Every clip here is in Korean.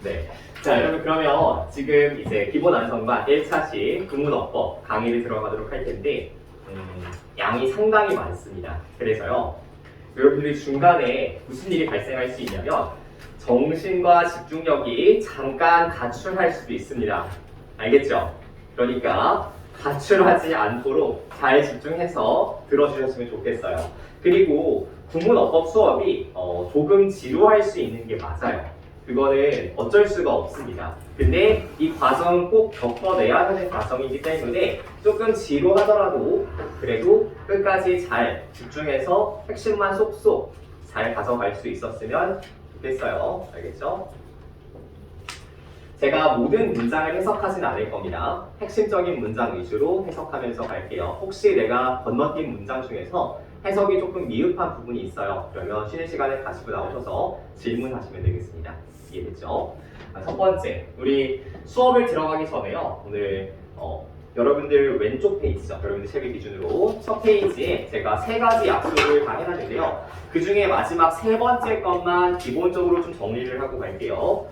네. 자, 여러분 그러면 지금 이제 기본 완성과 1차식 구문어법 강의를 들어가도록 할 텐데 양이 상당히 많습니다. 그래서요. 여러분들이 중간에 무슨 일이 발생할 수 있냐면 정신과 집중력이 잠깐 가출할 수도 있습니다. 알겠죠? 그러니까 가출하지 않도록 잘 집중해서 들어주셨으면 좋겠어요. 그리고 구문어법 수업이 조금 지루할 수 있는 게 맞아요. 그거는 어쩔 수가 없습니다. 근데 이 과정은 꼭 겪어내야 하는 과정이기 때문에 조금 지루하더라도 그래도 끝까지 잘 집중해서 핵심만 쏙쏙 잘 가져갈 수 있었으면 좋겠어요. 알겠죠? 제가 모든 문장을 해석하진 않을 겁니다. 핵심적인 문장 위주로 해석하면서 갈게요. 혹시 내가 건너뛴 문장 중에서 해석이 조금 미흡한 부분이 있어요. 그러면 쉬는 시간에 가지고 나오셔서 질문하시면 되겠습니다. 이해됐죠? 첫 번째, 우리 수업을 들어가기 전에요. 오늘 여러분들 왼쪽 페이지죠. 여러분들 책을 기준으로 첫 페이지에 제가 3가지 약속을 다 해놨는데요. 그 중에 마지막 3번째 것만 기본적으로 좀 정리를 하고 갈게요.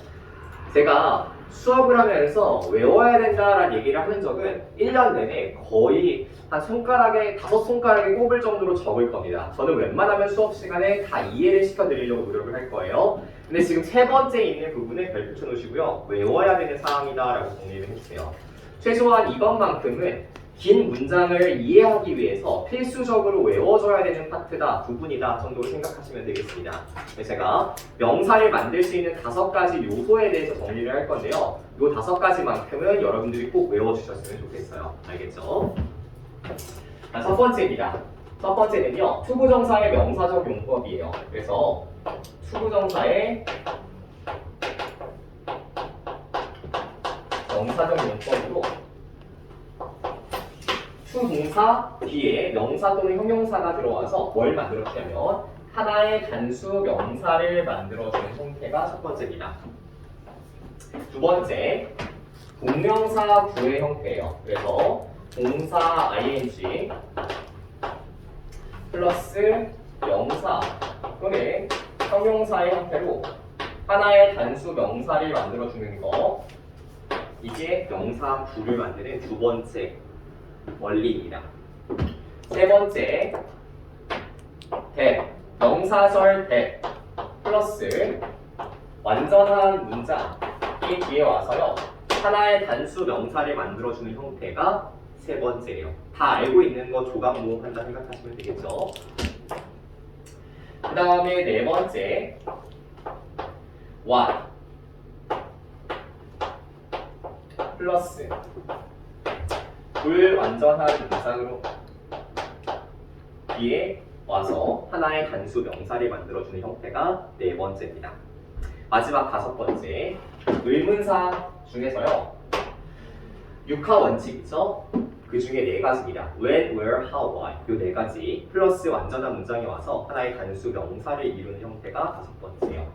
제가 수업을 하면서 외워야 된다라는 얘기를 하는 적은 1년 내내 거의 한 손가락에 5손가락에 꼽을 정도로 적을 겁니다. 저는 웬만하면 수업 시간에 다 이해를 시켜드리려고 노력을 할 거예요. 근데 지금 3번째 있는 부분에 별 붙여놓으시고요. 외워야 되는 사항이다라고 정리를 해주세요. 최소한 이것만큼은 긴 문장을 이해하기 위해서 필수적으로 외워줘야 되는 파트다, 부분이다 정도로 생각하시면 되겠습니다. 제가 명사를 만들 수 있는 5가지 요소에 대해서 정리를 할 건데요. 이 5가지만큼은 여러분들이 꼭 외워주셨으면 좋겠어요. 알겠죠? 자, 첫 번째입니다. 첫 번째는요, 투부정사의 명사적 용법이에요. 그래서 투부정사의 명사적 용법으로 투동사 뒤에 명사 또는 형용사가 들어와서 뭘 만들어주냐면 하나의 단수 명사를 만들어주는 형태가 첫 번째입니다. 두 번째, 동명사 구의 형태예요. 그래서 동사 ing 플러스 명사 또는 형용사의 형태로 하나의 단수 명사를 만들어주는 거, 이게 명사 구를 만드는 두 번째 원리입니다. 세 번째, that, 명사절 that 플러스 완전한 문장이 뒤에 와서요. 하나의 단수 명사를 만들어주는 형태가 세 번째예요. 다 알고 있는 거 조각 모음한다 생각하시면 되겠죠. 그 다음에 네 번째, what 플러스 불완전한 문장으로 뒤에 와서 하나의 단수 명사를 만들어주는 형태가 네 번째입니다. 마지막 5번째, 의문사 중에서요. 육하 원칙 있죠? 그 중에 4가지입니다. when, where, how, why 이 4가지 플러스 완전한 문장이 와서 하나의 단수 명사를 이루는 형태가 5번째예요.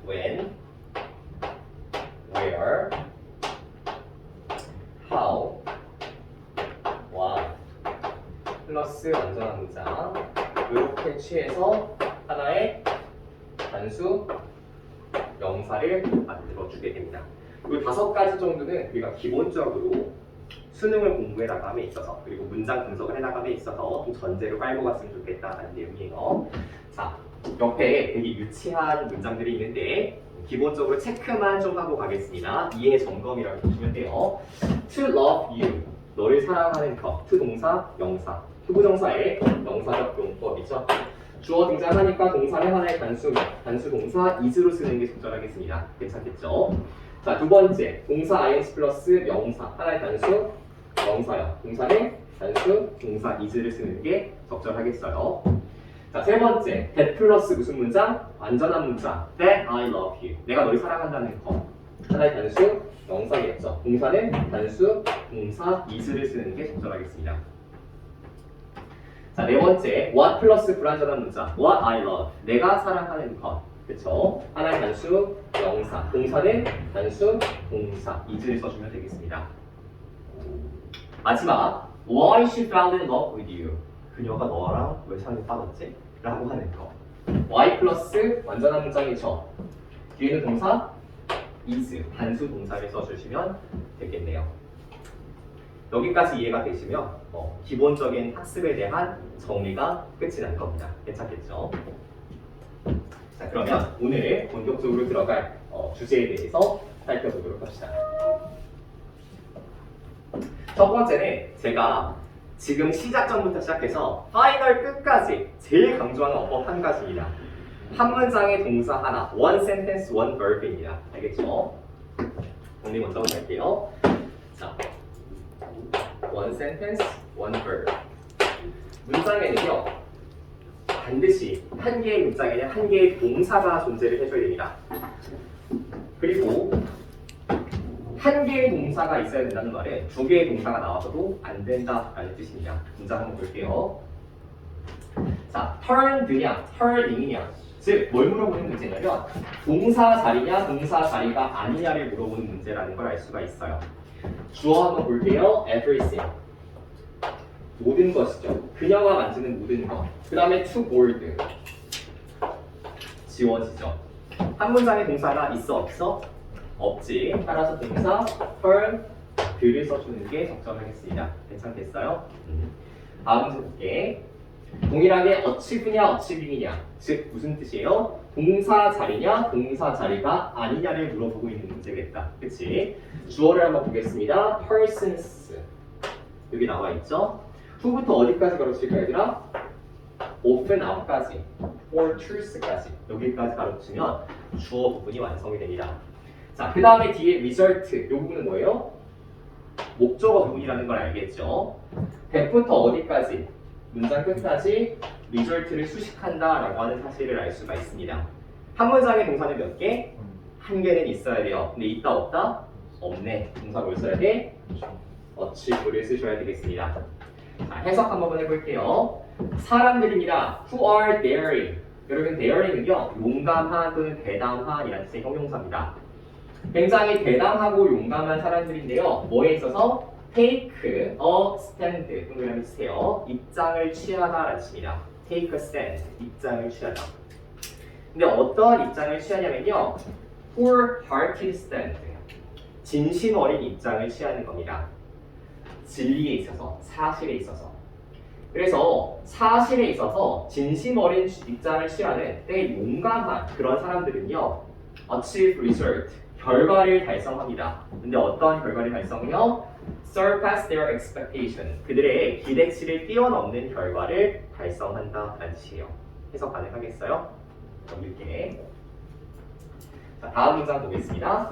when, where, how, why 플러스 완전한 문장 이렇게 취해서 하나의 단수 명사를 만들어주게 됩니다. 이 5가지 정도는 우리가 기본적으로 수능을 공부해 나감에 있어서 그리고 문장 분석을 해 나감에 있어서 좀 전제로 깔고 갔으면 좋겠다는 내용이에요. 자, 옆에 되게 유치한 문장들이 있는데 기본적으로 체크만 좀 하고 가겠습니다. 이해 점검이라고 보시면 돼요. To love you, 너를 사랑하는 것. to 동사, 명사. 투부정사의 명사적 용법이죠. 주어 등장하니까 동사는 하나의 단수 동사 is로 쓰는 게 적절하겠습니다. 괜찮겠죠? 자, 두 번째, 동사 ing 플러스 명사, 하나의 단수 명사요. 동사는 단수 동사 is를 쓰는 게 적절하겠어요. 자, 세 번째, that 플러스 무슨 문장? 완전한 문장. That I love you. 내가 너를 사랑한다는 거. 하나의 단수 명사겠죠. 동사는 단수 동사 is를 쓰는 게 적절하겠습니다. 자, 네 번째, what 플러스 불완전한 문장. What I love. 내가 사랑하는 것. 그쵸? 하나의 단수 명사. 동사는 단수 동사 is를 써주면 되겠습니다. 마지막, why she fell in love with you. 그녀가 너랑 왜 사랑에 빠졌지? 라고 하는 거. y 플러스 완전한 문장이죠. 뒤에는 동사 is 단수 동사를 써주시면 되겠네요. 여기까지 이해가 되시면 기본적인 학습에 대한 정리가 끝이 날 겁니다. 괜찮겠죠? 자, 그러면 오늘 본격적으로 들어갈 주제에 대해서 살펴보도록 합시다. 첫 번째는 제가 지금 시작전부터 시작해서 파이널 끝까지 제일 강조하는 어법 한 가지입니다. 한 문장의 동사 하나, one sentence, one verb입니다. 알겠죠? 정리 먼저 할게요. 자, one sentence, one verb. 문장에는요, 반드시 한 개의 문장에는 한 개의 동사가 존재를 해줘야 됩니다. 그리고 한 개의 동사가 있어야 된다는 말은 두 개의 동사가 나와서도 안 된다라는 뜻입니다. 문장 한번 볼게요. 자, turned냐, turning이냐. 즉, 뭘 물어보는 문제냐면 동사 자리냐, 동사 자리가 아니냐를 물어보는 문제라는 걸 알 수가 있어요. 주어 한번 볼게요. everything. 모든 것이죠. 그녀가 만지는 모든 것. 그 다음에 to board. 지워지죠. 한 문장에 동사가 있어, 없어? 없지. 따라서 동사 turn, 들을 써주는 게 적절하겠습니다. 괜찮겠어요? 다음 문제 볼게. 동일하게 achieve냐, achieving이냐. 즉 무슨 뜻이에요? 동사 자리냐, 동사 자리가 아니냐를 물어보고 있는 문제겠다. 그치? 주어를 한번 보겠습니다. persons. 여기 나와 있죠? who부터 어디까지 가로칠까 얘들아? often 앞까지, or truth까지 여기까지 가로치면 주어 부분이 완성이 됩니다. 자, 그 다음에 뒤에 result 이 부분은 뭐예요? 목적어 부분이라는 걸 알겠죠? that부터 어디까지? 문장 끝까지 result를 수식한다 라고 하는 사실을 알 수가 있습니다. 한 문장의 동사는 몇 개? 한 개는 있어야 돼요. 근데 있다 없다? 없네. 동사 뭘 써야 돼? achieve를 쓰셔야 되겠습니다. 자, 해석 한번 해볼게요. 사람들입니다. Who are daring? 여러분 daring은요 용감한 또는 대담한이라는 뜻의 형용사입니다. 굉장히 대담하고 용감한 사람들인데요. 뭐에 있어서 take a stand 동그라미 쓰세요. 입장을 취하다라는 뜻입니다. take a stand 입장을 취하다. 근데 어떠한 입장을 취하냐면요 wholehearted stand 진심 어린 입장을 취하는 겁니다. 진리에 있어서, 사실에 있어서. 그래서 사실에 있어서 진심 어린 입장을 취하는 되게 용감한 그런 사람들은요 achieve result, 결과를 달성합니다. 근데 어떤 결과를 달성해요? surpass their expectation, 그들의 기대치를 뛰어넘는 결과를 달성한다라는 뜻이에요. 해석 가능하겠어요? 넘길게. 자, 다음 문장 보겠습니다.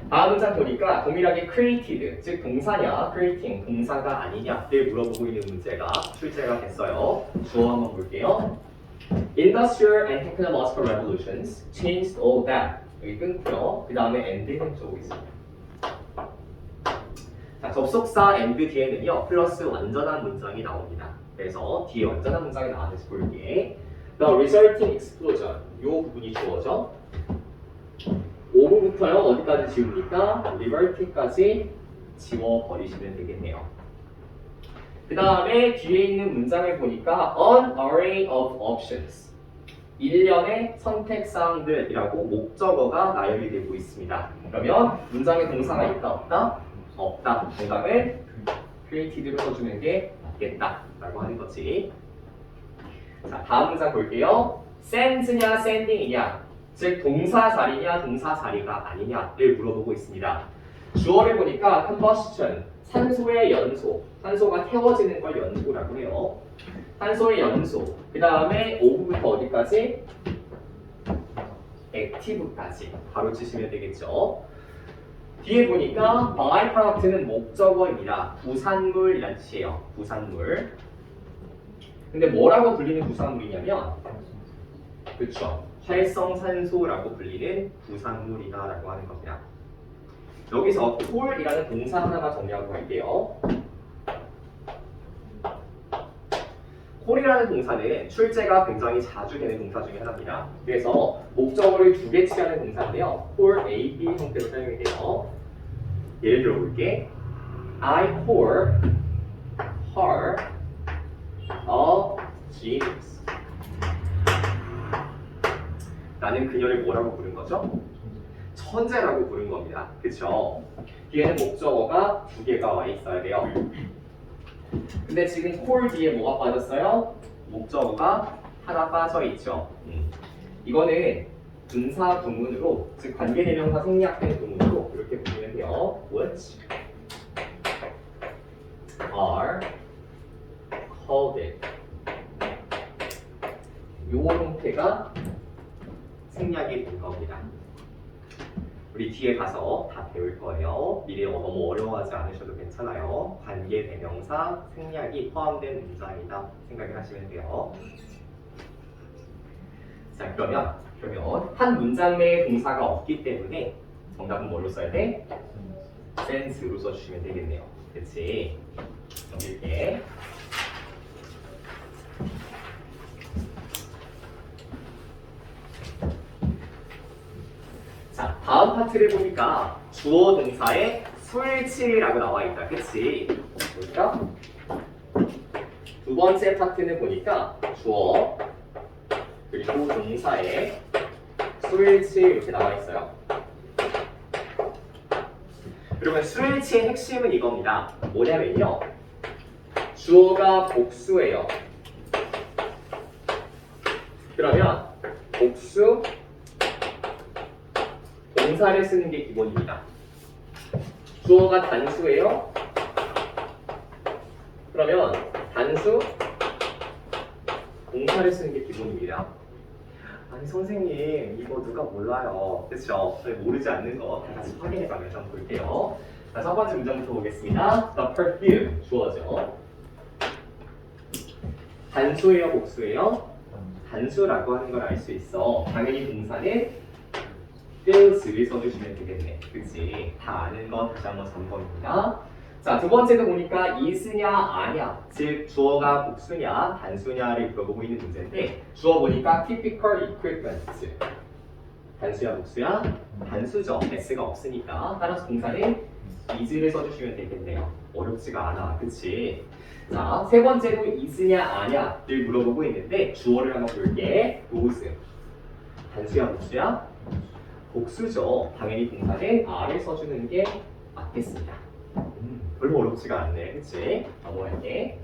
다음 문장 보니까 동일하게 created, 즉 동사냐, creating, 동사가 아니냐를 물어보고 있는 문제가 출제가 됐어요. 주어 한번 볼게요. Industrial and technological revolutions changed all that. 여기 끊고요. 그 다음에 and 해주고 있습니다. 자, 접속사 and 뒤에는요 플러스 완전한 문장이 나옵니다. 그래서 뒤에 완전한 문장이 나왔는지 볼게. The resulting explosion, 요 부분이 주어져. 5부부터요 어디까지 지웁니까? liberty까지 지워버리시면 되겠네요. 그 다음에 뒤에 있는 문장을 보니까 an array of options, 일련의 선택사항들이라고 목적어가 나열이 되고 있습니다. 그러면 문장에 동사가 있다 없다? 없다. 정답은 created로 써주는 게 맞겠다 라고 하는 거지. 자, 다음 문장 볼게요. send냐 sending이냐, 즉 동사 자리냐 동사 자리가 아니냐를 물어보고 있습니다. 주어를 보니까 combustion, 산소의 연소, 산소가 태워지는 걸 연소라고 해요. 산소의 연소, 그 다음에 오브부터 어디까지? 액티브까지 가로치시면 되겠죠. 뒤에 보니까 byproduct는 목적어입니다. 부산물이란 뜻이에요. 부산물. 근데 뭐라고 불리는 부산물이냐면 그렇죠. 활성산소라고 불리는 부산물이다라고 하는 겁니다. 여기서 coal이라는 동사 하나가 정리하고 갈게요. coal이라는 동사는 출제가 굉장히 자주 되는 동사 중에 하나입니다. 그래서 목적어를 두 개 취하는 동사인데요. coal A, B 형태로 사용이 돼요. 예를 들어 볼게. I call her a genius. 나는 그녀를 뭐라고 부른 거죠? 천재라고 부른 겁니다. 그쵸? 뒤에는 목적어가 두 개가 와 있어야 돼요. 근데 지금 콜 뒤에 뭐가 빠졌어요? 목적어가 하나 빠져 있죠. 이거는 분사 구문으로, 즉 관계대명사 생략된 구문으로 이렇게 보시면 돼요. Which are called. 요 형태가 생략이 된 겁니다. 우리 뒤에 가서 다 배울 거예요. 미리 너무 어려워하지 않으셔도 괜찮아요. 관계대명사 생략이 포함된 문장이다 생각을 하시면 돼요. 자, 그러면 한 문장 내에 동사가 없기 때문에 정답은 뭘로 써야 돼? sense로 써주시면 되겠네요. 그치? 이렇게. 자, 다음 파트를 보니까 주어 동사에 switch라고 나와 있다. 그치? 보니까 두 번째 파트는 보니까 주어 그리고 동사에 switch 이렇게 나와 있어요. 그러면 switch의 핵심은 이겁니다. 뭐냐면요, 주어가 복수예요. 그러면 복수 동사를 쓰는 게 기본입니다. 주어가 단수예요. 그러면 단수 동사를 쓰는 게 기본입니다. 아니 선생님 이거 누가 몰라요. 그렇죠? 모르지 않는 거 다 같이 확인해가면서 한번 볼게요. 자, 첫 번째 문장부터 보겠습니다. The perfume 주어죠. 단수예요, 복수예요? 단수라고 하는 걸 알 수 있어. 당연히 동사는 fills를 써주시면 되겠네. 그치? 다 아는 건 다시 한번 점검입니다. 자, 두 번째도 보니까 is냐 아냐, 즉 주어가 복수냐 단수냐를 물어보고 있는 문제인데, 주어 보니까 typical equipment, 단수야 복수야? 단수죠. s가 없으니까. 따라서 동사는 is를 써주시면 되겠네요. 어렵지가 않아. 그치? 자, 세 번째도 is냐 아냐를 물어보고 있는데, 주어를 한번 볼게. those. 단수야 복수야? 복수죠. 당연히 동사는 R을 써주는 게 맞겠습니다. 별로 어렵지가 않네. 그치? 넘어갈게.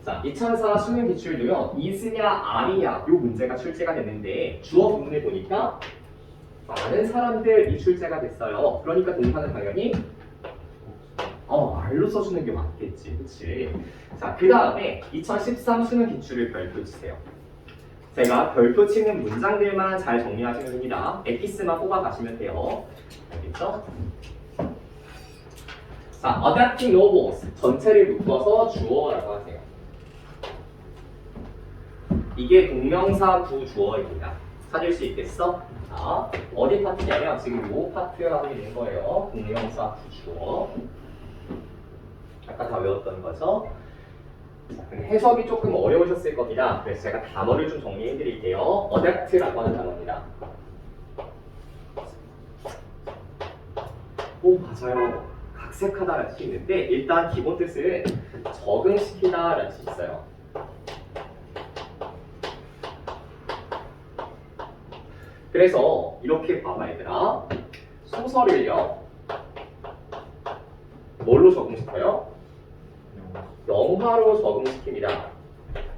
자, 2004 수능 기출도요, is냐 R이냐 요 문제가 출제가 됐는데, 주어 부분을 보니까 많은 사람들이 출제가 됐어요. 그러니까 동사는 당연히 R로 써주는 게 맞겠지. 그치? 자, 그 다음에 2013 수능 기출을 별표 치세요. 제가 별표 치는 문장들만 잘 정리하시면 됩니다. 에피스만 뽑아가시면 돼요. 알겠죠? 자, adapting nobles 전체를 묶어서 주어라고 하세요. 이게 동명사 부주어입니다. 찾을 수 있겠어? 자, 어디 파트냐면 지금 이 파트라고 있는 거예요. 동명사 부주어. 아까 다 외웠던 거죠? 해석이 조금 어려우셨을 겁니다. 그래서 제가 단어를 좀 정리해 드릴게요. adapt라고 하는 단어입니다. 오, 맞아요. 각색하다라는 뜻이 있는데, 일단 기본 뜻은 적응시키다라는 뜻이 있어요. 그래서 이렇게 봐봐 얘들아. 소설을요 뭘로 적응시켜요? 영화로 적응시킵니다.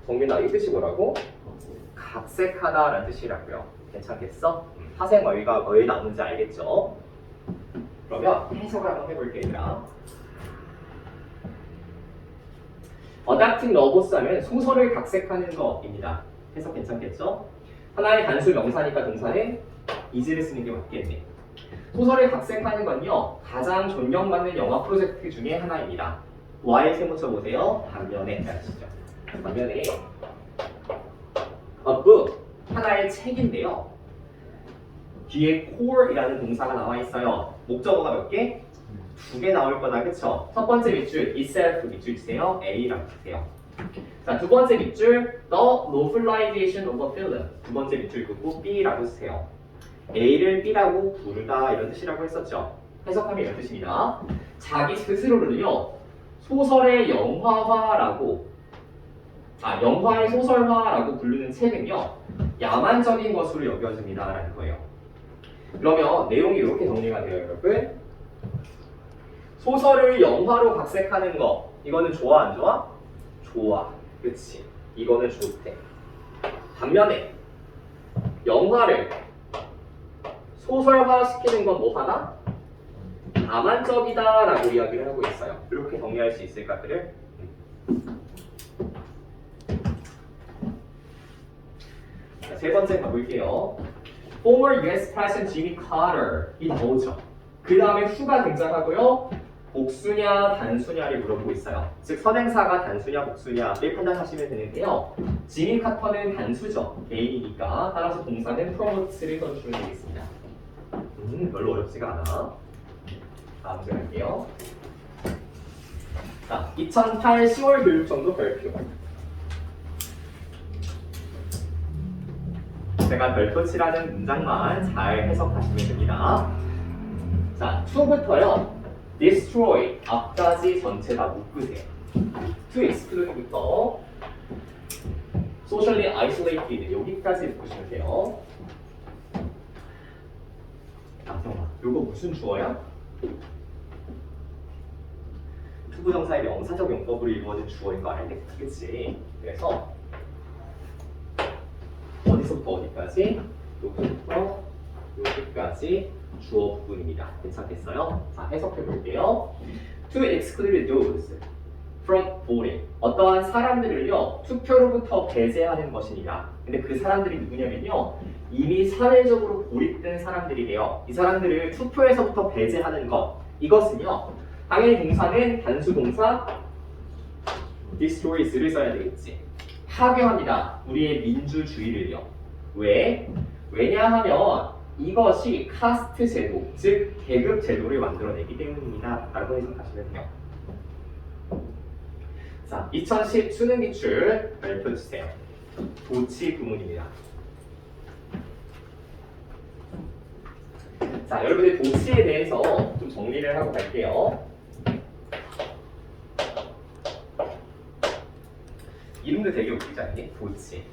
정민아, 이 뜻이 뭐라고? 각색하다라는 뜻이라고요. 괜찮겠어? 파생어휘가 왜 나오는지 알겠죠? 그러면 해석을 한번 해볼게 얘들아. adapting novels 하면 소설을 각색하는 것입니다. 해석 괜찮겠죠? 하나의 단수 명사니까 동사는 is를 쓰는 게 맞겠네. 소설을 각색하는 건요, 가장 존경받는 영화 프로젝트 중에 하나입니다. Y에 세모쳐 보세요. 반면에 아시죠? 반면에 a book, 하나의 책인데요. 뒤에 core이라는 동사가 나와 있어요. 목적어가 몇 개? 두 개 나올 거다, 그쵸? 첫 번째 밑줄 itself 밑줄 주세요. A라고 주세요. 자, 두 번째 밑줄 the novelization of a film. 두 번째 밑줄 긋고 B라고 쓰세요. A를 B라고 부르다 이런 뜻이라고 했었죠. 해석하면 이런 뜻입니다. 자기 스스로를요 소설의 영화화라고 영화의 소설화라고 부르는 책은요, 야만적인 것으로 여겨집니다라는 거예요. 그러면 내용이 이렇게 정리가 돼요, 여러분. 소설을 영화로 각색하는 거, 이거는 좋아 안 좋아? 좋아. 그치? 이거는 좋대. 반면에 영화를 소설화시키는 건 뭐 하나? 야만적이다라고 이야기를 하고 있어요. 이렇게 정리할 수 있을까, 그를? 자, 세 번째 가볼게요. Former U.S. President Jimmy Carter 이 나오죠. 그 다음에 who가 등장하고요. 복수냐 단수냐를 물어보고 있어요. 즉 선행사가 단수냐 복수냐를 판단하시면 되는데요. 지미 카터는 단수죠. 개인이니까. 따라서 동사는 promote를 써주시면 되겠습니다. 별로 어렵지가 않아. 다음 문제 갈게요. 자, 2008 10월 교육정도 별표. 제가 별표 치라는 문장만 잘 해석하시면 됩니다. 자, to부터요. destroy 앞까지 전체 다 묶으세요. to exclude부터 socially isolated 여기까지 묶으시면 돼요. 잠깐만, 요거 무슨 주어야? 투부정사의 명사적 용법으로 이루어진 주어인 거 알겠지? 그치? 그래서 어디서부터 어디까지? 여기부터 여기까지 주어 부분입니다. 괜찮겠어요? 자, 해석해 볼게요. To exclude those from voting. 어떠한 사람들을요, 투표로부터 배제하는 것이니라. 근데 그 사람들이 누구냐면요, 이미 사회적으로 고립된 사람들이래요. 이 사람들을 투표에서부터 배제하는 것. 이것은요, 당연히 동사는 단수 동사 destroys를 써야 되겠지. 파괴합니다. 우리의 민주주의를요. 왜? 왜냐하면 이것이 카스트 제도, 즉 계급 제도를 만들어내기 때문입니다. 라고 해석하시면 돼요. 자, 2010 수능 기출 발표 주세요. 도치 구문입니다. 자, 여러분들 도치에 대해서 좀 정리를 하고 갈게요. 이름도 되게 웃기지 않니? 도치.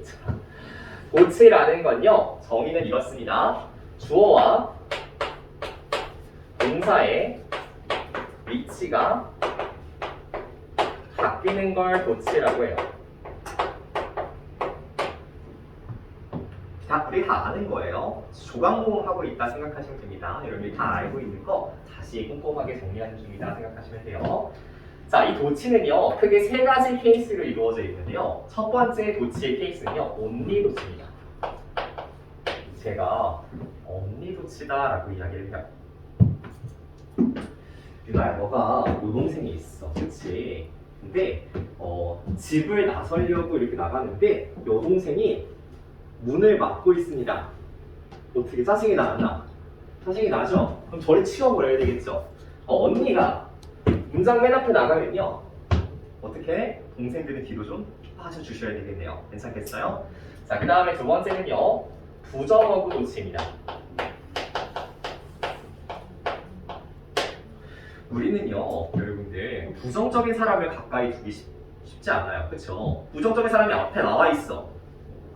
자, 도치라는 건요, 정의는 이렇습니다. 주어와 동사의 위치가 바뀌는 걸 도치라고 해요. 우리 다 아는 거예요. 조각모음하고 있다 생각하시면 됩니다. 여러분이 다 알고 있는 거 다시 꼼꼼하게 정리하는 중이다 생각하시면 돼요. 자, 이 도치는요, 크게 세 가지 케이스로 이루어져 있는데요. 첫 번째 도치의 케이스는요, only 도치입니다. 제가 only 도치다라고 이야기를 해요. 유나야, 너가 여동생이 있어, 그치? 근데 집을 나서려고 이렇게 나가는데 여동생이 문을 막고 있습니다. 어떻게 짜증이 나나? 짜증이 나죠? 그럼 저를 치워버려야 되겠죠? 언니가 문장 맨 앞에 나가면요, 어떻게 해? 동생들은 뒤로 좀 빠져주셔야 되겠네요. 괜찮겠어요? 자, 그 다음에 두 번째는요, 부정어구 도치입니다. 우리는요, 여러분들 부정적인 사람을 가까이 두기 쉽지 않아요. 그렇죠? 부정적인 사람이 앞에 나와 있어.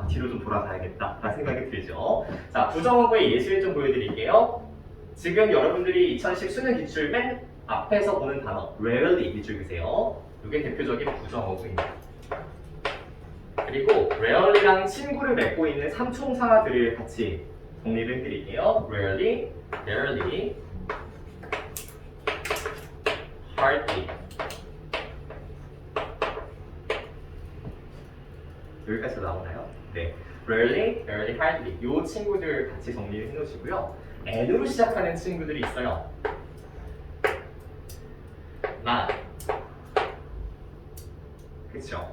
뒤로 좀 돌아가야겠다 라는 생각이 들죠. 자, 부정어구의 예시를 좀 보여드릴게요. 지금 여러분들이 2010 수능 기출 맨 앞에서 보는 단어 rarely 밑줄 그세요. 이게 대표적인 부정어구입니다. 그리고 rarely랑 친구를 맺고 있는 삼총사들을 같이 정리를 해드릴게요. rarely, rarely, hardly. 여기까지 나오나요? 네. rarely, rarely, hardly. 이 친구들 같이 정리를 해놓으시고요. n으로 시작하는 친구들이 있어요. not. 그쵸?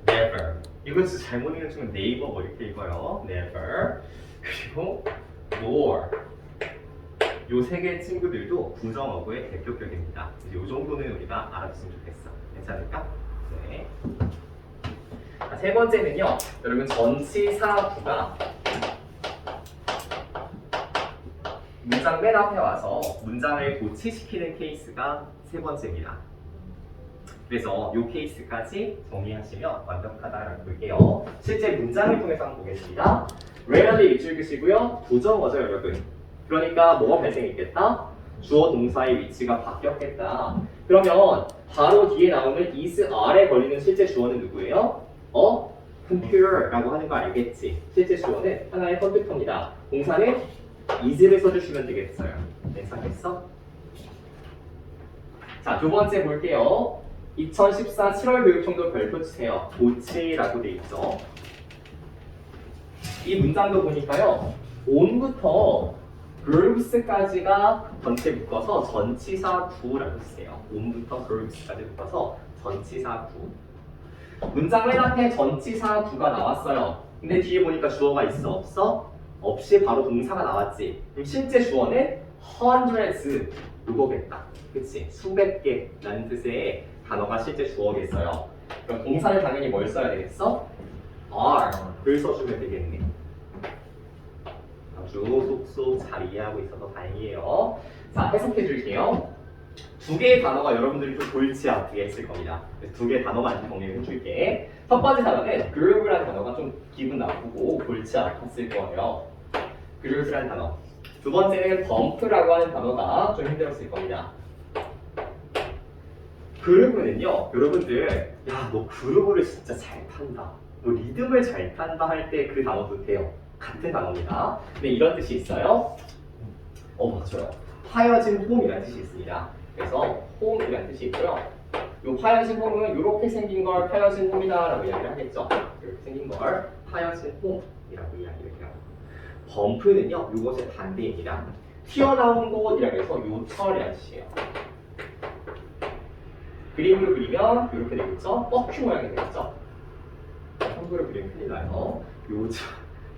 never. 이거 진짜 잘못 읽는 친구는 네이버 뭐 이렇게 읽어요. never. 그리고 nor. 요 세 개의 친구들도 부정어구의 대표격입니다. 이 정도는 우리가 알아줬으면 좋겠어. 괜찮을까? 네. 자, 세 번째는요, 여러분 전치사부가 문장 맨 앞에 와서 문장을 고치시키는 케이스가 세 번째입니다. 그래서 이 케이스까지 정리하시면 완벽하다라고 볼게요. 실제 문장을 통해서 한번 보겠습니다. rarely 밑줄 그시고요. 부정어죠, 여러분. 그러니까 뭐가 발생했겠다? 주어 동사의 위치가 바뀌었겠다. 그러면 바로 뒤에 나오는 is are에 걸리는 실제 주어는 누구예요? computer라고 하는 거 알겠지? 실제 주어는 하나의 컴퓨터입니다. 동사는 is를 써주시면 되겠어요. 괜찮겠어? 자, 두 번째 볼게요. 2014 7월 교육청도 별표 주세요. 고치라고 돼 있죠. 이 문장도 보니까요. on부터 verbs까지가 전체 묶어서 전치사 구라고 쓰세요. on부터 verbs까지 묶어서 전치사 구. 문장 맨 앞에 전치사 구가 나왔어요. 근데 뒤에 보니까 주어가 있어? 없어? 없이 바로 동사가 나왔지. 그럼 실제 주어는 hundreds 이거겠다. 그치? 수백 개라는 뜻의 단어가 실제 주어겠어요. 그럼 동사는 당연히 뭘 써야 되겠어? are를 써주면 되겠네. 아주 쏙쏙 잘 이해하고 있어서 다행이에요. 자, 해석해 줄게요. 두 개의 단어가 여러분들이 좀 골치 아프게 했을 겁니다. 그래서 두 개의 단어만 정리를 해줄게. 첫 번째 단어는 groove라는 단어가 좀 기분 나쁘고 골치 아팠을 거예요. groove라는 단어. 두 번째는 bump라고 하는 단어가 좀 힘들었을 겁니다. 그루브는요, 여러분들, 야, 너 그루브를 진짜 잘 탄다. 너 리듬을 잘 탄다 할 때 그 단어도 돼요. 같은 단어입니다. 근데 이런 뜻이 있어요. 맞아요. 파여진 홈이라는 뜻이 있습니다. 그래서 홈이라는 뜻이 있고요. 이 파여진 홈은 이렇게 생긴 걸 파여진 홈이다라고 이야기를 하겠죠. 이렇게 생긴 걸 파여진 홈이라고 이야기를 해요. 범프는요, 이것의 반대입니다. 튀어나온 곳이라고 해서 요철이라는 뜻이에요. 그림으로 그리면 이렇게 되겠죠? 뻑큐 모양이 되겠죠? 한글로 그리면 큰일 나요.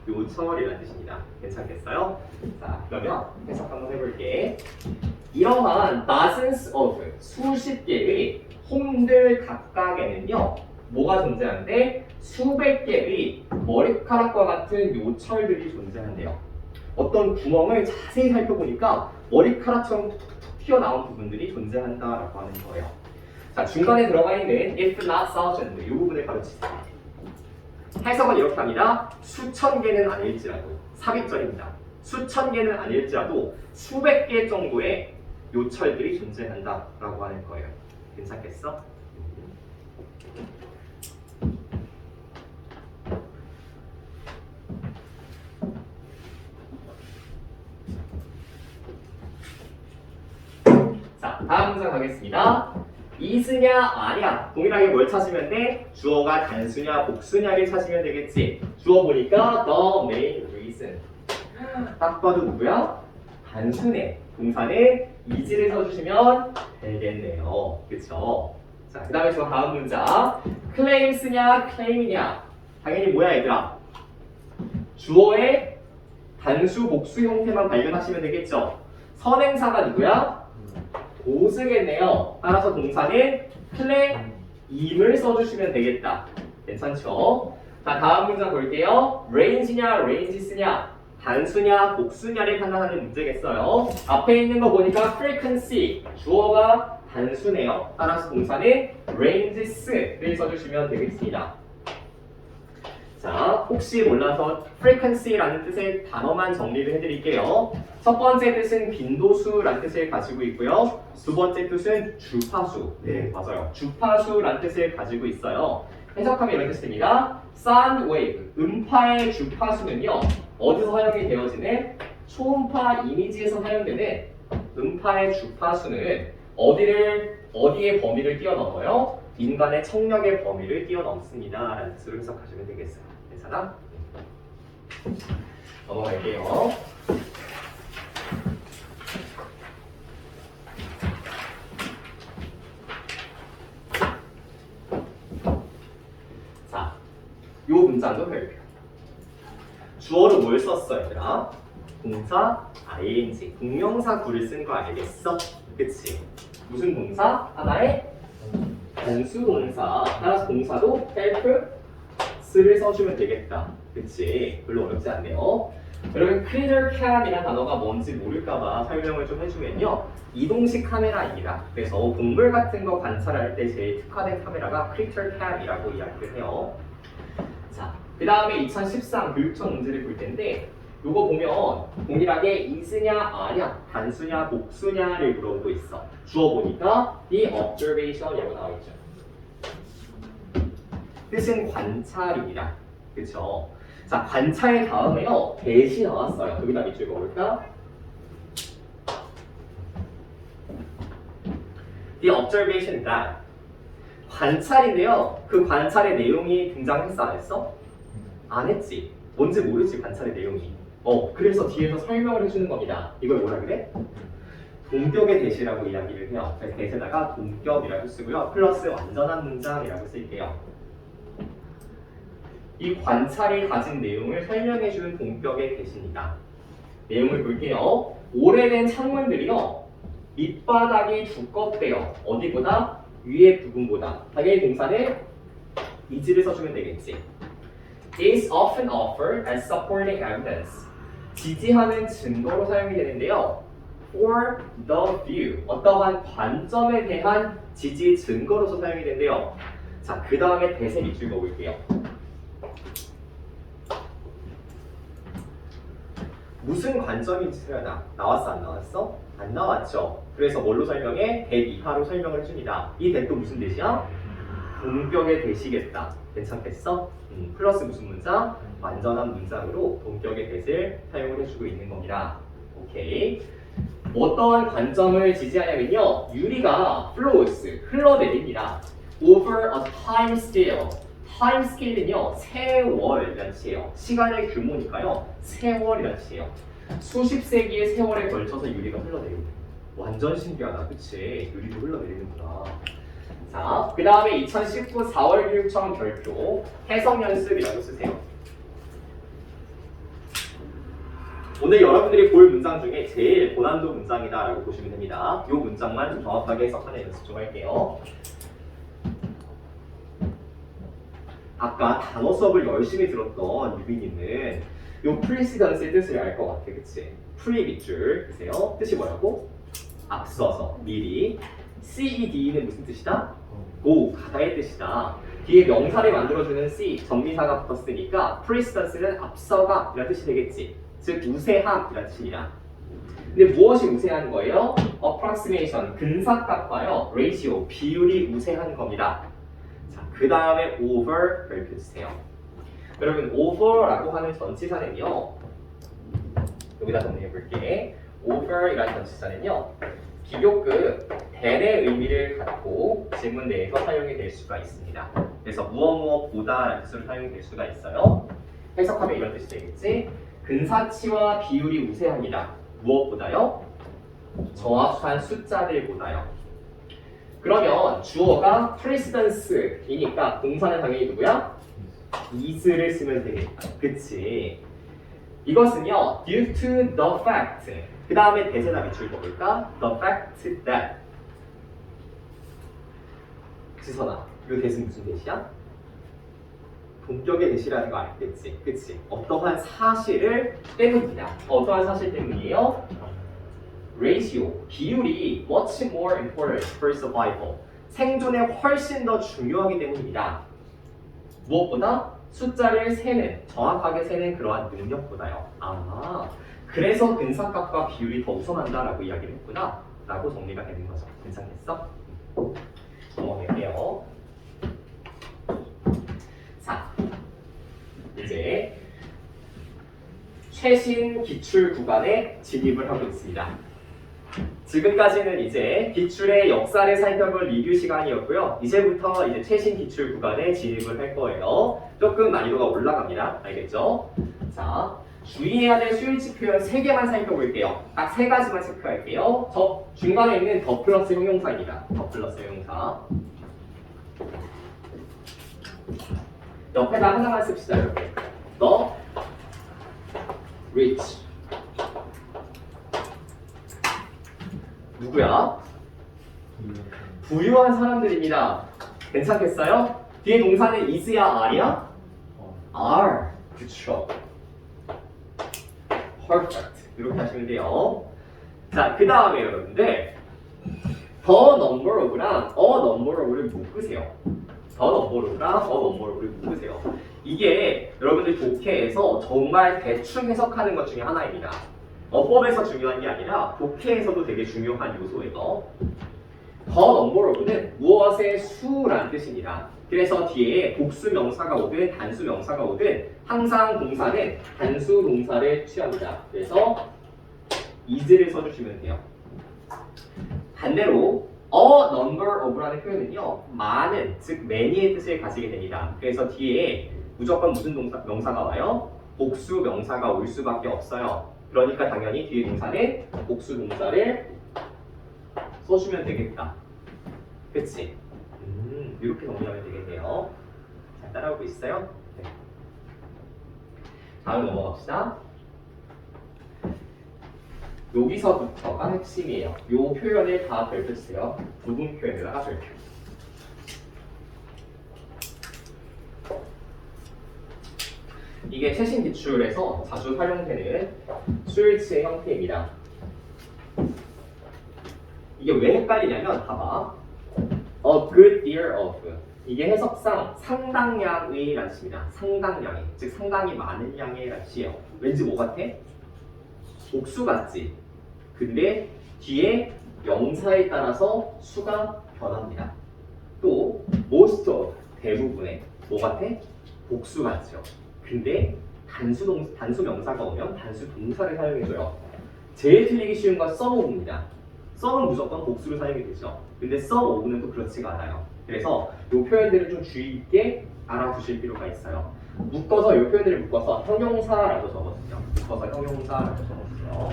요철이라는 뜻입니다. 괜찮겠어요? 자, 그러면 해석 한번 해볼게. 이러한 dozens of 수십 개의 홈들 각각에는요, 뭐가 존재하는데 수백 개의 머리카락과 같은 요철들이 존재한대요. 어떤 구멍을 자세히 살펴보니까 머리카락처럼 툭툭툭 튀어나온 부분들이 존재한다라고 하는 거예요. 자, 중간에 들어가 있는 if not thousand 이 부분을 가르치세요. 해석은 이렇게 합니다. 수천 개는 아닐지라도 삽입절입니다. 수천 개는 아닐지라도 수백 개 정도의 요철들이 존재한다라고 하는 거예요. 괜찮겠어? 자, 다음 문장 가겠습니다. is냐 아냐 동일하게 뭘 찾으면 돼? 주어가 단수냐 복수냐를 찾으면 되겠지. 주어 보니까 the main reason. 딱 봐도 누구야? 단수네. 동사는 is를 써주시면 되겠네요. 그쵸? 자, 그 다음에 저 다음 문장. claims냐 claim이냐. 당연히 뭐야 얘들아? 주어의 단수 복수 형태만 발견하시면 되겠죠. 선행사가 누구야? 보스겠네요. 따라서 동사는 claim을 써주시면 되겠다. 괜찮죠? 자, 다음 문장 볼게요. range냐 ranges냐 단수냐 복수냐를 판단하는 문제겠어요. 앞에 있는 거 보니까 frequency 주어가 단수네요. 따라서 동사는 ranges를 써주시면 되겠습니다. 자, 혹시 몰라서 frequency라는 뜻의 단어만 정리를 해드릴게요. 첫 번째 뜻은 빈도수라는 뜻을 가지고 있고요. 두 번째 뜻은 주파수. 네, 맞아요. 주파수라는 뜻을 가지고 있어요. 해석하면 이런 뜻입니다. sound wave, 음파의 주파수는요. 어디서 사용이 되어지는? 초음파 이미지에서 사용되는 음파의 주파수는 어디의 범위를 뛰어넘어요? 인간의 청력의 범위를 뛰어넘습니다. 라는 뜻으로 해석하시면 되겠어요. 괜찮아? 넘어갈게요. 자, 요 문장도 별표. 주어로 뭘 썼어, 얘들아? 동사 ing, 동명사 구를 쓴 거 알겠어? 그치? 무슨 동사? 하나의 단수 동사. 따라서 동사도 helps를 써주면 되겠다. 그치? 별로 어렵지 않네요. 여러분 critter cam이라는 단어가 뭔지 모를까봐 설명을 좀 해주면요. 이동식 카메라입니다. 그래서 동물 같은 거 관찰할 때 제일 특화된 카메라가 critter cam이라고 이야기를 해요. 자, 그 다음에 2013 교육청 문제를 볼 텐데 요거 보면 동일하게 is냐 아냐 단수냐 복수냐를 물어보고 있어. 주어 보니까 the observation이라고 나와있죠. 뜻은 관찰입니다. 그쵸? 자, 관찰 다음에요 대시 나왔어요. 여기다 밑줄 그어볼까? The observation that 관찰인데요. 그 관찰의 내용이 등장했어 안 했어? 안 했지. 뭔지 모르지 관찰의 내용이. 그래서 뒤에서 설명을 해주는 겁니다. 이걸 뭐라 그래? 동격의 대시라고 이야기를 해요. 그래서 대시에다가 동격이라고 쓰고요. 플러스 완전한 문장이라고 쓸게요. 이 관찰이 가진 내용을 설명해주는 동격의 대시입니다. 내용을 볼게요. 오래된 창문들이요. 밑바닥이 두껍대요. 어디보다? 위의 부분보다. 당연히 동사는 is를 써주면 되겠지. is often offered as supporting evidence. 지지하는 증거로 사용이 되는데요. for the view. 어떠한 관점에 대한 지지 증거로서 사용이 되는데요. 자, 그 다음에 대세 밑줄 그어볼게요. 무슨 관점인지 생각나? 나왔어 안 나왔어? 안 나왔죠. 그래서 뭘로 설명해? 대이하로 설명을 해줍니다. 이 대도 무슨 대시야? 동격의 대시겠다. 괜찮겠어? 플러스 무슨 문장? 완전한 문장으로 동격의 대시를 사용을 해주고 있는 겁니다. 오케이. 어떠한 관점을 지지하냐면요. 유리가 flows, 흘러내립니다. over a time scale. time scale는요. 세월이라는 뜻이에요. 시간의 규모니까요. 세월이라는 뜻이에요. 수십 세기의 세월에 걸쳐서 유리가 흘러내립니다. 완전 신기하다. 그치? 유리도 흘러내리는구나. 자, 그 다음에 2019 4월 교육청 별표 해석연습이라고 쓰세요. 오늘 여러분들이 볼 문장 중에 제일 고난도 문장이다라고 보시면 됩니다. 이 문장만 좀 정확하게 해석하는 연습 좀 할게요. 아까 단어 수업을 열심히 들었던 유빈이는 이 프리시던스의 뜻을 알 것 같아. 그치? 프리 밑줄 보세요. 뜻이 뭐라고? 앞서서, 미리. CED는 무슨 뜻이다? 고, 가다의 뜻이다. 뒤에 명사를 만들어주는 C, 전미사가 붙었으니까 프리시던스는 앞서가 이라는 뜻이 되겠지. 즉 우세함이라는 뜻이야. 근데 무엇이 우세한 거예요? approximation, 근사값과요. ratio, 비율이 우세한 겁니다. 자, 그 다음에 over 별표 주세요. 여러분 over라고 하는 전치사는요. 여기다 정리해볼게. over이라는 전치사는요. 비교급 than의 의미를 갖고 지문 내에서 사용이 될 수가 있습니다. 그래서 무엇보다라는 뜻으로 사용이 될 수가 있어요. 해석하면 이런 뜻이 되겠지. 근사치와 비율이 우세합니다. 무엇보다요? 정확한 숫자들보다요. 그러면 주어가 precedence이니까 동사는 당연히 누구야? is를 쓰면 되겠다. 그치? 이것은요, due to the fact. 그 다음에 대세나 밑줄 볼까? The fact that. 지선아, 이 대신 무슨 대시야? 동격의 대시라는 거 알겠지? 그치? 어떠한 사실을 때문이다. 어떠한 사실 때문이에요? ratio, 비율이 much more important for survival. 생존에 훨씬 더 중요하기 때문입니다. 무엇보다? 숫자를 세는, 정확하게 세는 그러한 능력보다요. 아, 그래서 근사값과 비율이 더 우선한다라고 이야기를 했구나 라고 정리가 되는 거죠. 괜찮겠어? 넘어갈게요. 자, 이제 최신 기출 구간에 진입을 하고 있습니다. 지금까지는 이제 기출의 역사를 살펴볼 리뷰 시간이었고요. 이제부터 이제 최신 기출 구간에 진입을 할 거예요. 조금 난이도가 올라갑니다. 알겠죠? 자, 주의해야 될 수일치 표현 3개만 살펴볼게요. 딱 3가지만 체크할게요. 저 중간에 있는 더 플러스 형용사입니다. 더 플러스 형용사. 옆에다 하나만 씁시다. 이렇게. 더 rich. 누구야? 부유한 사람들입니다. 괜찮겠어요? 뒤에 동사는 is야, are야? are. 그쵸. perfect. 이렇게 하시면 돼요. 자, 그 다음에 여러분들 the number of랑 a number of를 묶으세요. the number of랑 a number of를 묶으세요. 이게 여러분들 독해에서 정말 대충 해석하는 것 중에 하나입니다. 어법에서 중요한 게 아니라 독해에서도 되게 중요한 요소예요. the number of는 무엇의 수란 뜻입니다. 그래서 뒤에 복수 명사가 오든 단수 명사가 오든 항상 동사는 단수 동사를 취합니다. 그래서 is를 써주시면 돼요. 반대로 a number of라는 표현은요, 많은, 즉 many의 뜻을 가지게 됩니다. 그래서 뒤에 무조건 무슨 명사가 와요? 복수 명사가 올 수밖에 없어요. 그러니까 당연히 뒤에 동사는 복수 동사를 써주면 되겠다. 그치? 이렇게 정리하면 되겠네요. 잘 따라오고 있어요? 네. 다음 넘어갑시다. 여기서부터가 핵심이에요. 이 표현을 다 별표주세요. 부분 표현에다가 별표. 이게 최신 기출에서 자주 활용되는 수일치의 형태입니다. 이게 왜 헷갈리냐면 봐봐. A good deal of. 이게 해석상 상당량의 라는 뜻입니다. 상당량의. 즉 상당히 많은 양의 라는 뜻이에요. 왠지 뭐 같아? 복수 같지? 근데 뒤에 명사에 따라서 수가 변합니다. 또 most of, 대부분의 뭐 같아? 복수 같죠? 근데 단수 명사가 오면 단수 동사를 사용해줘요. 제일 틀리기 쉬운 건 some of입니다. some은 무조건 복수를 사용이 되죠. 근데 some of는 또 그렇지가 않아요. 그래서 이 표현들을 좀 주의 있게 알아두실 필요가 있어요. 묶어서 이 표현들을 묶어서 형용사라고 적어주세요. 묶어서 형용사라고 적어주세요.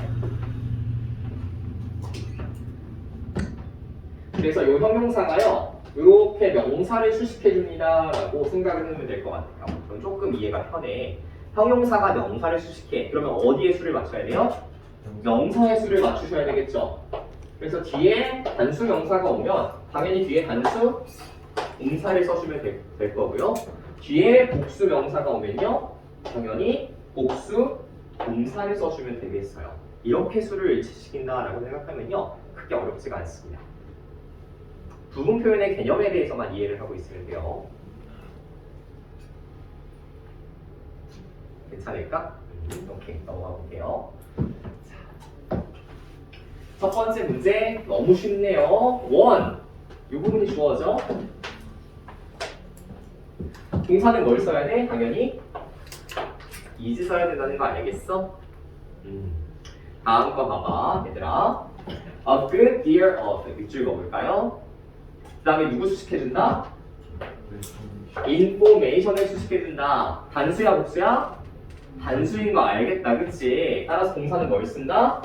그래서 이 형용사가요, 이렇게 명사를 수식해줍니다 라고 생각을 하면 될 것 같아요. 그럼 조금 이해가 편해. 형용사가 명사를 수식해. 그러면 어디에 수를 맞춰야 돼요? 명사의 수를 맞추셔야 되겠죠. 그래서 뒤에 단수 명사가 오면 당연히 뒤에 단수 동사를 써주면 될 거고요. 뒤에 복수 명사가 오면요, 당연히 복수 동사를 써주면 되겠어요. 이렇게 수를 일치시킨다라고 생각하면요, 크게 어렵지가 않습니다. 부분 표현의 개념에 대해서만 이해를 하고 있으면 돼요. 괜찮을까? 오케이, 넘어가 볼게요. 첫 번째 문제 너무 쉽네요. 원, 이 부분이 주어져. 동사는 뭘 써야 돼? 당연히 is 써야 된다는 거 알겠어? 다음 거 봐봐, 얘들아. A good deal of 밑줄 그어볼까요? 그 다음에 누구 수식해준다? information을 수식해준다. 단수야 복수야? 단수인 거 알겠다, 그치? 따라서 동사는 뭘 쓴다?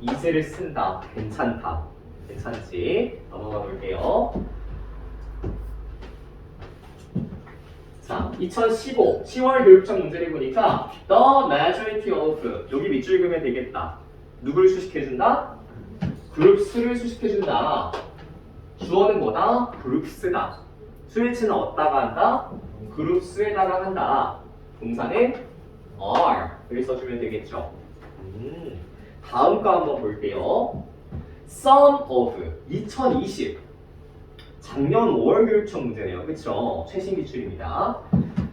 is를 쓴다. 괜찮다. 괜찮지? 넘어가 볼게요. 자, 2015 10월 교육청 문제를 보니까 the majority of, 여기 밑줄 그으면 되겠다. 누구를 수식해준다? groups를 수식해준다. 주어는 뭐다? groups다. 수일치는 어디다가 한다? groups에다가 한다. 동사는 are를 써주면 되겠죠. 다음 거 한번 볼게요. Some of 2020 작년 5월 교육청 문제네요. 그쵸? 최신 기출입니다.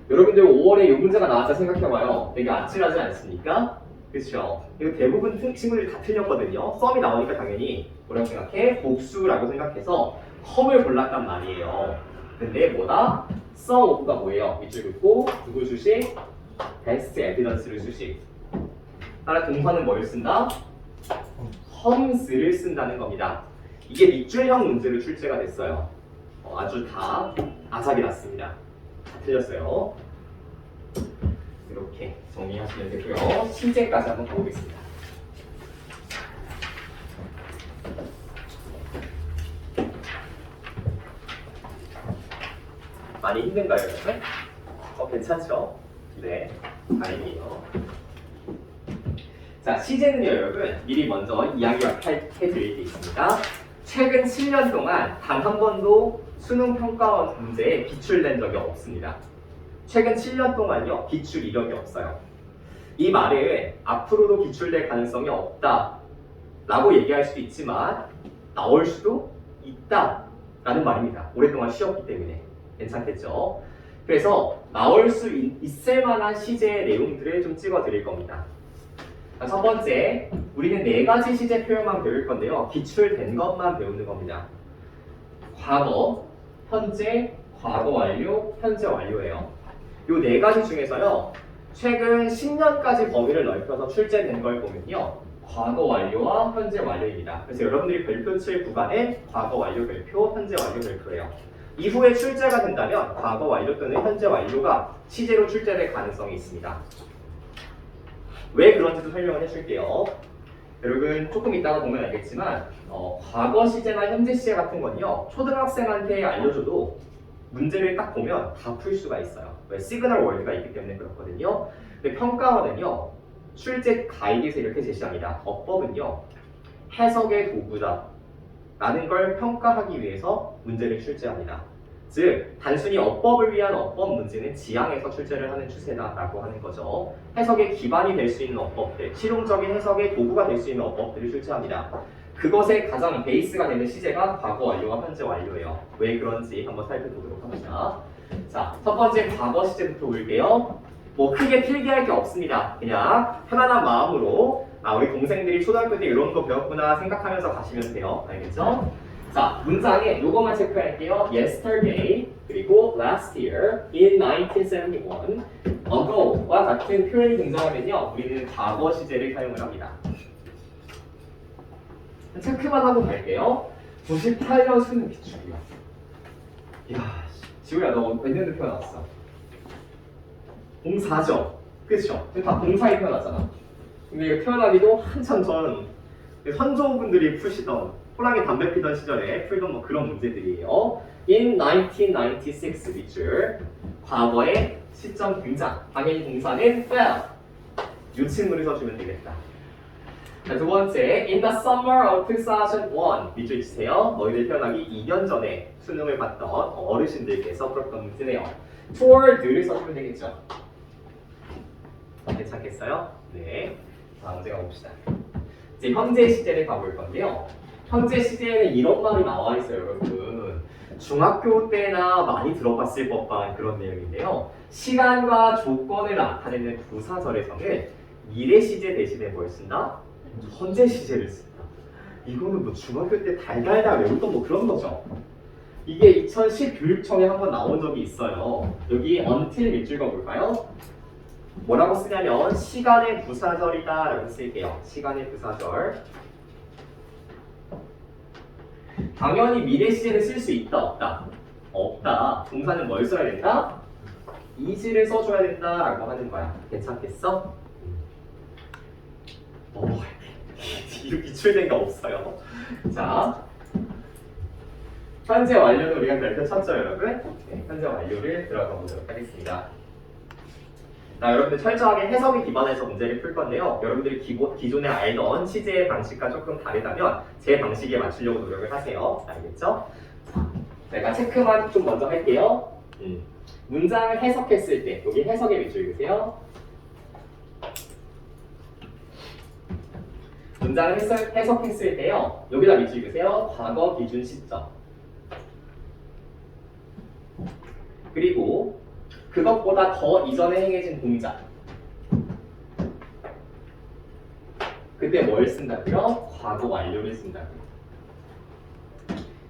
여러분들 5월에 이 문제가 나왔다 생각해봐요. 되게 아찔하지 않습니까? 그쵸? 이거 대부분 친구들이 다 틀렸거든요. 썸이 나오니까 당연히 뭐라고 생각해? 복수라고 생각해서 컴을 골랐단 말이에요. 근데 뭐다? Some of가 뭐예요? 밑줄 긋고 누구 수식? best evidence를 수식. 따라 동사는 뭘 쓴다? comes를 쓴다는 겁니다. 이게 밑줄형 문제로 출제가 됐어요. 아주 다 아삭이 났습니다. 다 틀렸어요. 이렇게 정리하시면 되고요. 실제까지 한번 보겠습니다. 많이 힘든가요, 여러분? 괜찮죠? 네, 다행이에요. 자, 시제는요, 여러분, 미리 먼저 이야기해드릴 게 있습니다. 최근 7년 동안 단 한 번도 수능 평가원 문제에 기출된 적이 없습니다. 최근 7년 동안요, 기출 이력이 없어요. 이 말을 앞으로도 기출될 가능성이 없다 라고 얘기할 수도 있지만 나올 수도 있다 라는 말입니다. 오랫동안 쉬었기 때문에 괜찮겠죠? 그래서 나올 수 있을 만한 시제의 내용들을 좀 찍어 드릴 겁니다. 첫 번째, 우리는 4가지 시제 표현만 배울 건데요. 기출된 것만 배우는 겁니다. 과거, 현재, 과거 완료, 현재 완료예요. 이 4가지 중에서요. 최근 10년까지 범위를 넓혀서 출제된 걸 보면요. 과거 완료와 현재 완료입니다. 그래서 여러분들이 별표 칠 구간에 과거 완료 별표, 현재 완료 별표예요. 이후에 출제가 된다면 과거 완료 또는 현재 완료가 시제로 출제될 가능성이 있습니다. 왜 그런지도 설명을 해줄게요. 여러분 조금 이따가 보면 알겠지만 과거 시제나 현재 시제 같은 건요. 초등학생한테 알려줘도 문제를 딱 보면 다 풀 수가 있어요. 왜? 시그널 월드가 있기 때문에 그렇거든요. 근데 평가원은요. 출제 가이드에서 이렇게 제시합니다. 어법은요. 해석의 도구다 라는 걸 평가하기 위해서 문제를 출제합니다. 즉 단순히 어법을 위한 어법 문제는 지향해서 출제를 하는 추세다라고 하는 거죠. 해석의 기반이 될 수 있는 어법들, 실용적인 해석의 도구가 될 수 있는 어법들을 출제합니다. 그것의 가장 베이스가 되는 시제가 과거 완료와 현재 완료예요. 왜 그런지 한번 살펴보도록 합시다. 자, 첫 번째 과거 시제부터 볼게요. 뭐 크게 필기할 게 없습니다. 그냥 편안한 마음으로 우리 동생들이 초등학교 때 이런 거 배웠구나 생각하면서 가시면 돼요. 알겠죠? 자, 문장에 요거만 체크할게요. Yesterday, 그리고 last year, in 1971, ago와 같은 표현이 등장하면요. 우리는 과거 시제를 사용을 합니다. 체크만 하고 갈게요. 98년 수능 기출이요. 이야, 지우야 너 몇 년도 태어났어? 04죠? 그쵸? 다 04에 태어났잖아. 근데 이거 태어나기도 한참 전 선조분들이 푸시던 호랑이 담배 피던 시절에 풀던 뭐 그런 문제들이에요. In 1996 밑줄 과거의 시점 등장. 당연히 동사는 fell. 유친물을 써주면 되겠다. 자, 두 번째 In the summer of 2001 밑줄 주세요. 너희들 태어나기 2년 전에 수능을 봤던 어르신들께서 풀었던 문제네요. toward를 써주면 되겠죠. 괜찮겠어요? 네. 다음 문제 가봅시다. 이제 현재 시제를 가볼 건데요. 현재 시제에는 이런 말이 나와 있어요, 여러분. 중학교 때나 많이 들어봤을 법한 그런 내용인데요. 시간과 조건을 나타내는 부사절에서는 미래 시제 대신에 뭘 쓴다? 현재 시제를 쓴다. 이거는 뭐 중학교 때 달달달 외웠던 뭐 그런 거죠. 이게 2010 교육청에 한번 나온 적이 있어요. 여기 until 밑줄 가볼까요? 뭐라고 쓰냐면 시간의 부사절이다 라고 쓸게요. 시간의 부사절. 당연히 미래 시제를 쓸 수 있다 없다? 없다. 동사는 뭘 써야 된다? is를 써줘야 된다 라고 하는 거야. 괜찮겠어? 이렇게 기출된 게 없어요. 자, 현재 완료는 우리가 별표 쳤죠 여러분? 네, 현재 완료를 들어가 보도록 하겠습니다. 자, 여러분들 철저하게 해석에 기반해서 문제를 풀 건데요. 여러분들이 기존에 알던 시제의 방식과 조금 다르다면 제 방식에 맞추려고 노력을 하세요. 알겠죠? 자, 제가 체크만 좀 먼저 할게요. 문장을 해석했을 때 여기 해석에 밑줄 그으세요. 문장을 해석했을 때요. 여기다 밑줄 그으세요. 과거 기준 시점. 그리고 그것보다 더 이전에 행해진 동작. 그때 뭘 쓴다고요? 과거 완료를 쓴다고요.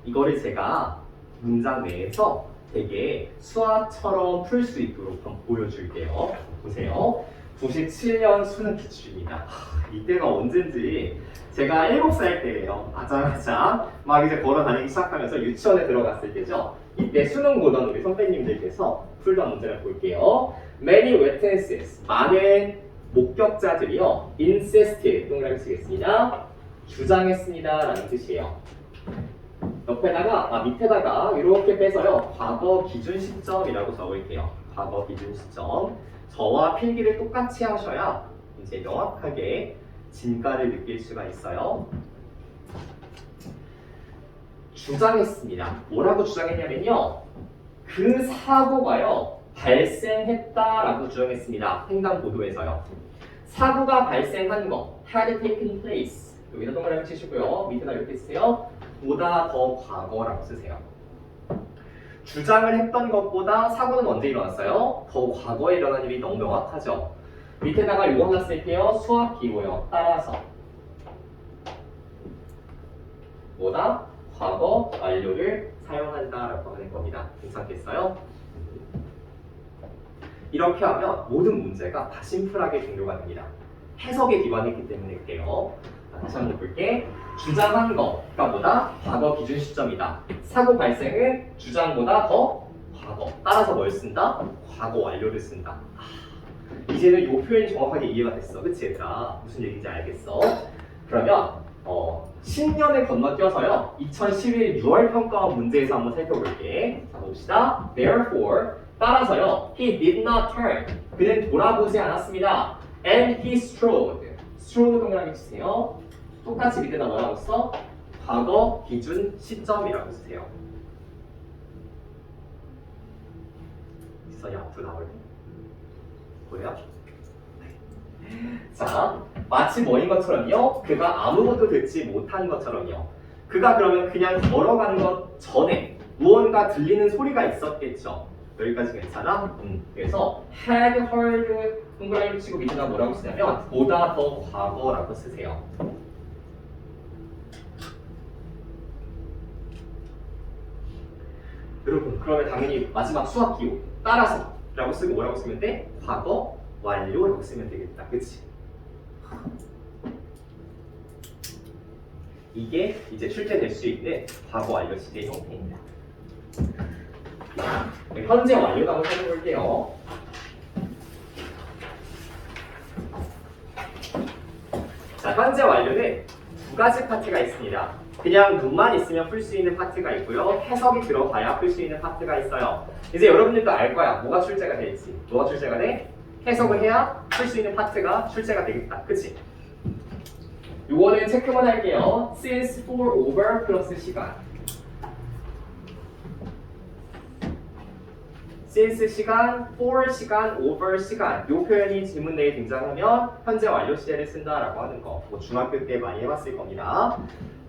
이거를 제가 문장 내에서 되게 수학처럼 풀 수 있도록 한번 보여줄게요. 보세요. 97년 수능 기출입니다. 이때가 언젠지 제가 7살 때예요. 아자아자 막 이제 걸어 다니기 시작하면서 유치원에 들어갔을 때죠. 이때 수능 보던 우리 선배님들께서 풀던 문제를 볼게요. Many witnesses, 많은 목격자들이요. insisted, 동그라미 쓰겠습니다. 주장했습니다 라는 뜻이에요. 옆에다가, 밑에다가 이렇게 빼서요. 과거 기준 시점이라고 적을게요. 과거 기준 시점. 저와 필기를 똑같이 하셔야 이제 명확하게 진가를 느낄 수가 있어요. 주장했습니다. 뭐라고 주장했냐면요. 그 사고가요. 발생했다라고 주장했습니다. 횡단보도에서요. 사고가 발생한 거 had taken place. 여기다 동그라미 치시고요. 밑에다 이렇게 쓰세요. 보다 더 과거라고 쓰세요. 주장을 했던 것보다 사고는 언제 일어났어요? 더 과거에 일어난 일이 너무 명확하죠. 밑에다가 이거 하나 쓸게요. 수학 기호요. 따라서 보다 과거 완료를 사용한다라고 하는 겁니다. 괜찮겠어요? 이렇게 하면 모든 문제가 다 심플하게 종료가 됩니다. 해석에 기반했기 때문에 그래요. 다시 한번 볼게. 주장한 거가 보다 과거 기준 시점이다. 사고 발생은 주장보다 더 과거. 따라서 뭘 쓴다? 과거 완료를 쓴다. 이제는 이 표현이 정확하게 이해가 됐어. 그치 얘들아? 무슨 얘기인지 알겠어? 그러면 10년을 건너뛰어서요. 2011 6월 평가원 문제에서 한번 살펴볼게. 자 봅시다. Therefore 따라서요. He did not turn. 그는 돌아보지 않았습니다. And he strode. strode 동그라미 주세요. 똑같이 밑에다 뭐라고 써? 과거 기준 시점이라고 쓰세요. 시선이 앞으로 나올래? 보여요? 자, 마치 뭐인 것처럼요. 그가 아무것도 듣지 못한 것처럼요. 그가 그러면 그냥 걸어가는 것 전에 무언가 들리는 소리가 있었겠죠. 여기까지 괜찮아? 그래서 had heard 동그라미 치고 밑에다 뭐라고 쓰냐면 보다 더 과거라고 쓰세요. 여러분 그러면 당연히 마지막 수학 기호 따라서 라고 쓰고 뭐라고 쓰면 돼? 과거 완료라고 쓰면 되겠다. 그치? 이게 이제 출제될 수 있는 과거 완료 시제의 형태입니다. 현재 완료도 한번 살펴볼게요. 자, 현재 완료는 두 가지 파트가 있습니다. 그냥 눈만 있으면 풀 수 있는 파트가 있고요. 해석이 들어가야 풀 수 있는 파트가 있어요. 이제 여러분들도 알 거야. 뭐가 출제가 될지. 뭐가 출제가 돼? 해석을 해야 풀 수 있는 파트가 출제가 되겠다. 그치? 요거는 체크만 할게요. since for over 플러스 시간. since 시간, for 시간, over 시간 요 표현이 질문 내에 등장하면 현재 완료 시제를 쓴다라고 하는 거. 뭐 중학교 때 많이 해봤을 겁니다.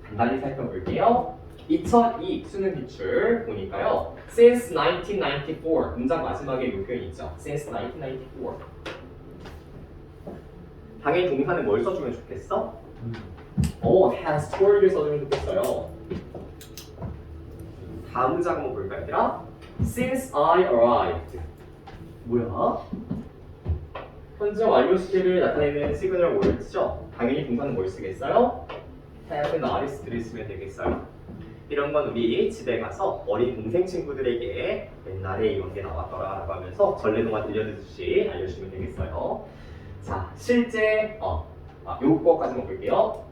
간단히 살펴볼게요. 2002 수능 기출 보니까요. since 1994 문장 마지막에 요 표현 있죠. since 1994 당연히 동사는 뭘 써주면 좋겠어? has toured를 써주면 좋겠어요. 다음 문장 한번 볼까요, 얘들아? Since I arrived. 뭐야? 현재 완료 시제를 나타내는 시그널 월드죠? 당연히 동사는 뭘 쓰겠어요? have나 are를 쓰면 되겠어요. 이런 건 우리 집에 가서 어린 동생 친구들에게 옛날에 이런 게 나왔더라 라고 하면서 전래동화 들려주듯이 알려주면 되겠어요. 자, 실제 요거까지만 볼게요.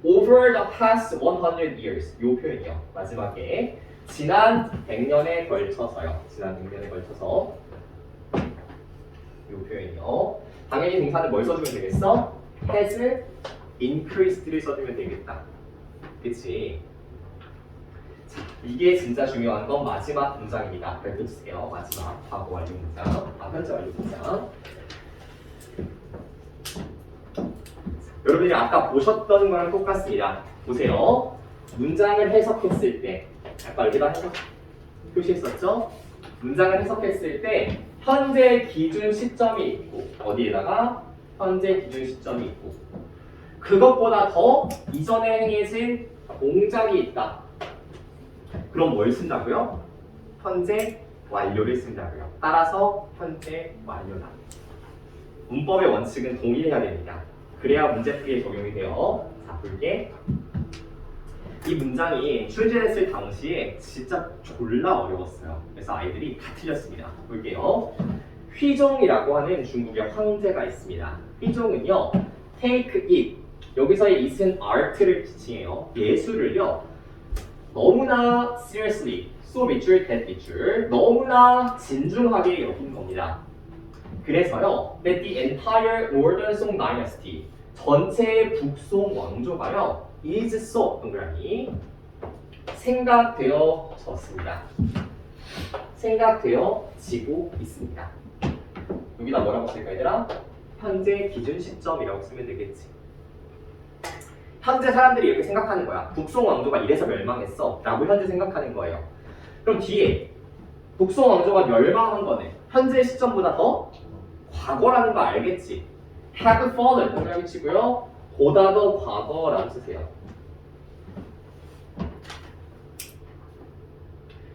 Over the past 100 years 요 표현이요. 마지막에 지난 100년에 걸쳐서요. 지난 100년에 걸쳐서 이 표현이요. 당연히 동사는 뭘 써주면 되겠어? has increased를 써주면 되겠다. 그치? 자, 이게 진짜 중요한 건 마지막 문장입니다. 그래도 주세요. 마지막 과거 완료 문장, 현재 완료 문장. 여러분이 아까 보셨던 거랑 똑같습니다. 보세요. 문장을 해석했을 때 아까 여기다 해석 표시했었죠? 문장을 해석했을 때 현재 기준 시점이 있고 어디에다가 현재 기준 시점이 있고 그것보다 더 이전에 행해진 동작이 있다. 그럼 뭘 쓴다고요? 현재 완료를 쓴다고요. 따라서 현재 완료다. 문법의 원칙은 동일해야 됩니다. 그래야 문제풀이에 적용이 돼요. 자, 볼게. 이 문장이 출제됐을 당시에 진짜 졸라 어려웠어요. 그래서 아이들이 다 틀렸습니다. 볼게요. 휘종이라고 하는 중국의 황제가 있습니다. 휘종은요, take it. 여기서의 it은 art를 지칭해요. 예술을요, 너무나 seriously, so 밑줄, that 밑줄, 너무나 진중하게 여긴 겁니다. 그래서요, that the entire Northern Song Dynasty, 전체의 북송 왕조가요, is so 동그라미 생각되어졌습니다. 생각되어지고 있습니다. 여기다 뭐라고 쓸까 얘들아? 현재 기준 시점이라고 쓰면 되겠지. 현재 사람들이 이렇게 생각하는 거야. 북송 왕조가 이래서 멸망했어 라고 현재 생각하는 거예요. 그럼 뒤에 북송 왕조가 멸망한 거네. 현재 시점보다 더 과거라는 거 알겠지? have fallen 동그라미 치고요. 보다 더 과거라고 쓰세요.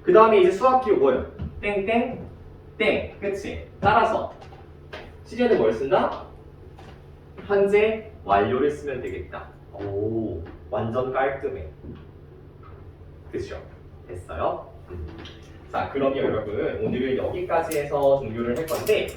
그 다음에 이제 수학기호 뭐예요? 땡땡 땡. 그치? 따라서 시제는 뭘 쓴다? 현재 완료를 쓰면 되겠다. 오, 완전 깔끔해. 그쵸? 됐어요? 자, 그러면 여러분 오늘은 여기까지 해서 종료를 할 건데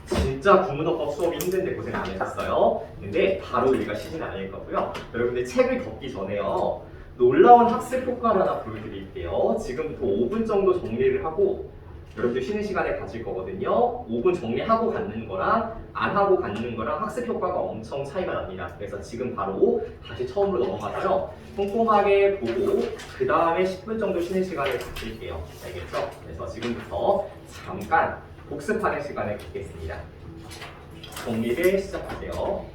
진짜 구문어법 수업이 힘든데 고생 안 하셨어요. 근데 바로 우리가 시즌 아닐 거고요. 여러분들 책을 덮기 전에요. 놀라운 학습 효과를 하나 보여드릴게요. 지금부터 5분 정도 정리를 하고 여러분들 쉬는 시간에 가질 거거든요. 5분 정리하고 갖는 거랑 안 하고 갖는 거랑 학습 효과가 엄청 차이가 납니다. 그래서 지금 바로 다시 처음으로 넘어가서요. 꼼꼼하게 보고 그 다음에 10분 정도 쉬는 시간을 가질게요. 알겠죠? 그래서 지금부터 잠깐 복습하는 시간을 갖겠습니다. 정리를 시작하세요.